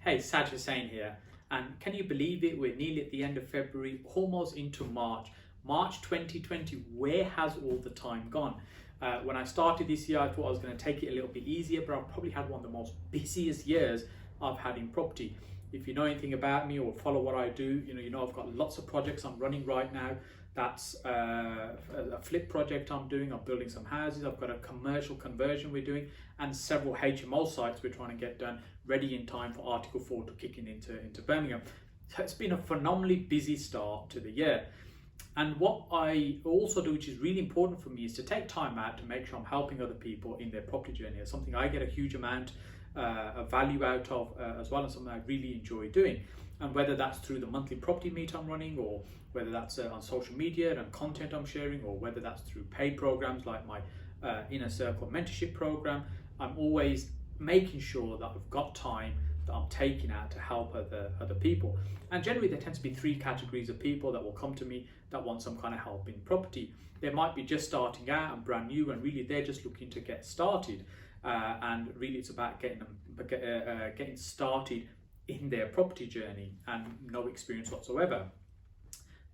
Hey, Saj Hussain here, and can you believe it? We're nearly at the end of February, almost into March. March 2020, where has all the time gone? When I started this year, I thought I was going to take it a little bit easier, but I've probably had one of the most busiest years I've had in property. If you know anything about me or follow what I do, you know I've got lots of projects I'm running right now. That's a flip project I'm doing. I'm building some houses. I've got a commercial conversion we're doing, and several HMO sites we're trying to get done, ready in time for Article 4 to kick in into Birmingham. So it's been a phenomenally busy start to the year. And what I also do, which is really important for me, is to take time out to make sure I'm helping other people in their property journey. It's something I get a huge amount of value out of, as well as something I really enjoy doing. And whether that's through the monthly property meet I'm running, or whether that's on social media and content I'm sharing, or whether that's through paid programs like my Inner Circle mentorship program, I'm always making sure that I've got time that I'm taking out to help other people. And generally there tends to be three categories of people that will come to me that want some kind of help in property. They might be just starting out and brand new, and really they're just looking to get started. And really it's about getting started in their property journey and no experience whatsoever.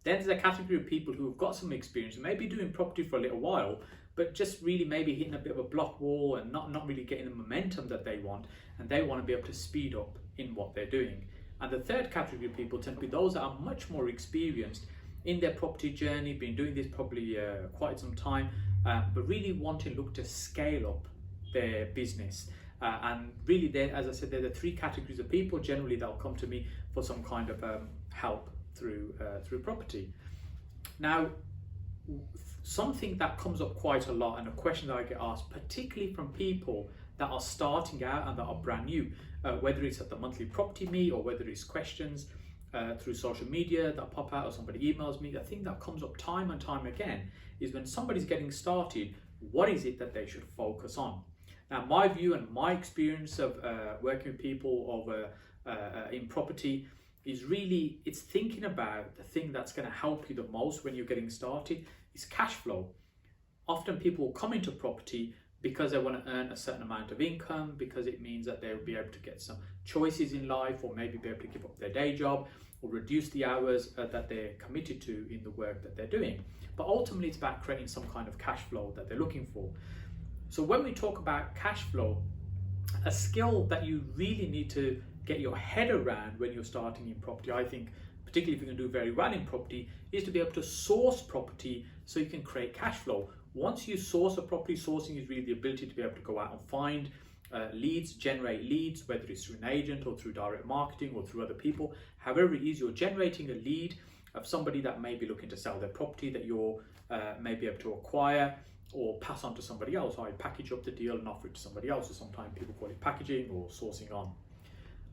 Then there's a category of people who have got some experience and maybe doing property for a little while, but just really maybe hitting a bit of a block wall and not really getting the momentum that they want, and they want to be able to speed up in what they're doing. And the third category of people tend to be those that are much more experienced in their property journey, been doing this probably quite some time, but really wanting to look to scale up their business. And really, as I said, they're the three categories of people generally that'll come to me for some kind of help through property. Now, something that comes up quite a lot, and a question that I get asked, particularly from people that are starting out and that are brand new, whether it's at the monthly property meet or whether it's questions through social media that pop out or somebody emails me, the thing that comes up time and time again is when somebody's getting started, what is it that they should focus on? Now, my view and my experience of working with people in property is really, it's thinking about the thing that's going to help you the most when you're getting started is cash flow. Often people will come into property because they want to earn a certain amount of income, because it means that they'll be able to get some choices in life, or maybe be able to give up their day job or reduce the hours that they're committed to in the work that they're doing. But ultimately it's about creating some kind of cash flow that they're looking for. So when we talk about cash flow, a skill that you really need to get your head around when you're starting in property, I think, particularly if you're going to do very well in property, is to be able to source property so you can create cash flow. Once you source a property, sourcing is really the ability to be able to go out and find leads, generate leads, whether it's through an agent or through direct marketing or through other people. However it is, you're generating a lead of somebody that may be looking to sell their property that you're may be able to acquire or pass on to somebody else. I package up the deal and offer it to somebody else, or sometimes people call it packaging or sourcing on.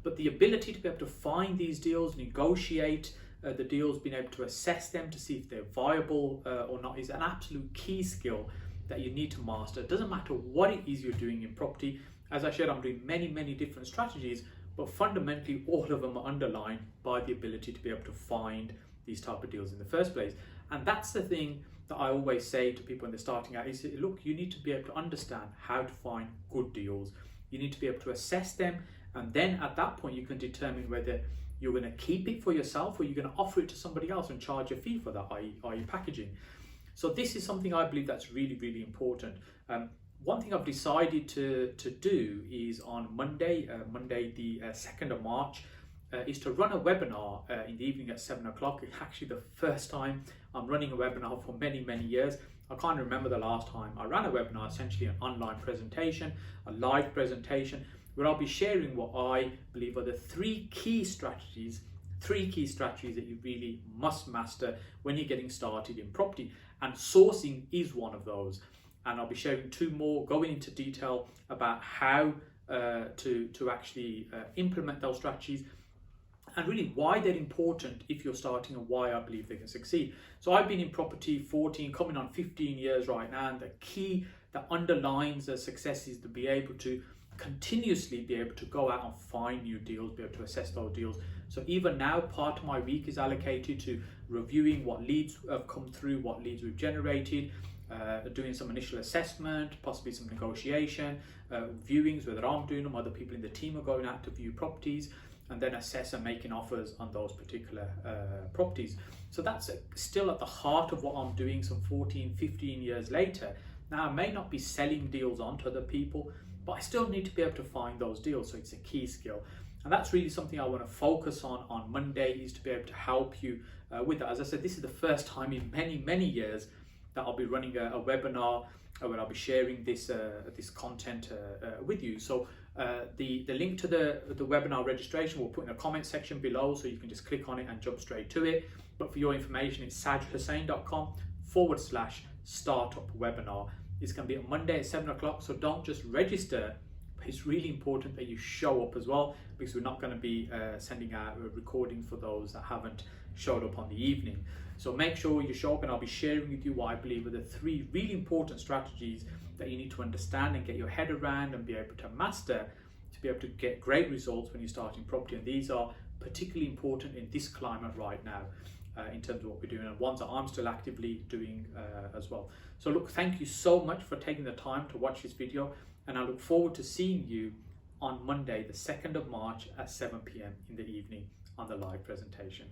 But the ability to be able to find these deals, negotiate the deals, being able to assess them to see if they're viable or not, is an absolute key skill that you need to master. It doesn't matter what it is you're doing in property. As I said, I'm doing many different strategies, but fundamentally all of them are underlined by the ability to be able to find these type of deals in the first place. And that's the thing that I always say to people when they're starting out is, look, you need to be able to understand how to find good deals. You need to be able to assess them, and then at that point you can determine whether you're going to keep it for yourself or you're going to offer it to somebody else and charge a fee for that, i.e. packaging. So this is something I believe that's really important. One thing I've decided to do is on Monday the 2nd of March, is to run a webinar in the evening at 7 o'clock. It's actually the first time I'm running a webinar for many years. I can't remember the last time I ran a webinar, essentially an online presentation, a live presentation, where I'll be sharing what I believe are the three key strategies that you really must master when you're getting started in property. And sourcing is one of those. And I'll be sharing two more, going into detail about how to actually implement those strategies, and really why they're important if you're starting, and why I believe they can succeed. So I've been in property 14, coming on 15 years right now, and the key that underlines the success is to be able to continuously be able to go out and find new deals, be able to assess those deals. So even now, part of my week is allocated to reviewing what leads have come through, what leads we've generated, doing some initial assessment, possibly some negotiation, viewings, whether I'm doing them, other people in the team are going out to view properties, and then assess and making offers on those particular properties. So that's still at the heart of what I'm doing some 14, 15 years later. Now, I may not be selling deals on to other people, but I still need to be able to find those deals. So it's a key skill. And that's really something I want to focus on Monday, is to be able to help you with that. As I said, this is the first time in many, many years that I'll be running a webinar where I'll be sharing this content with you. So the link to the webinar registration we'll put in the comment section below, so you can just click on it and jump straight to it. But for your information, it's sajhussain.com/startup webinar. It's going to be on Monday at 7 o'clock, so don't just register. It's really important that you show up as well, because we're not going to be sending out a recording for those that haven't showed up on the evening. So make sure you show up, and I'll be sharing with you what I believe are the 3 really important strategies that you need to understand and get your head around and be able to master to be able to get great results when you're starting property. And these are particularly important in this climate right now in terms of what we're doing, and ones that I'm still actively doing as well. So look, thank you so much for taking the time to watch this video, and I look forward to seeing you on Monday, the 2nd of March at 7 p.m. in the evening on the live presentation.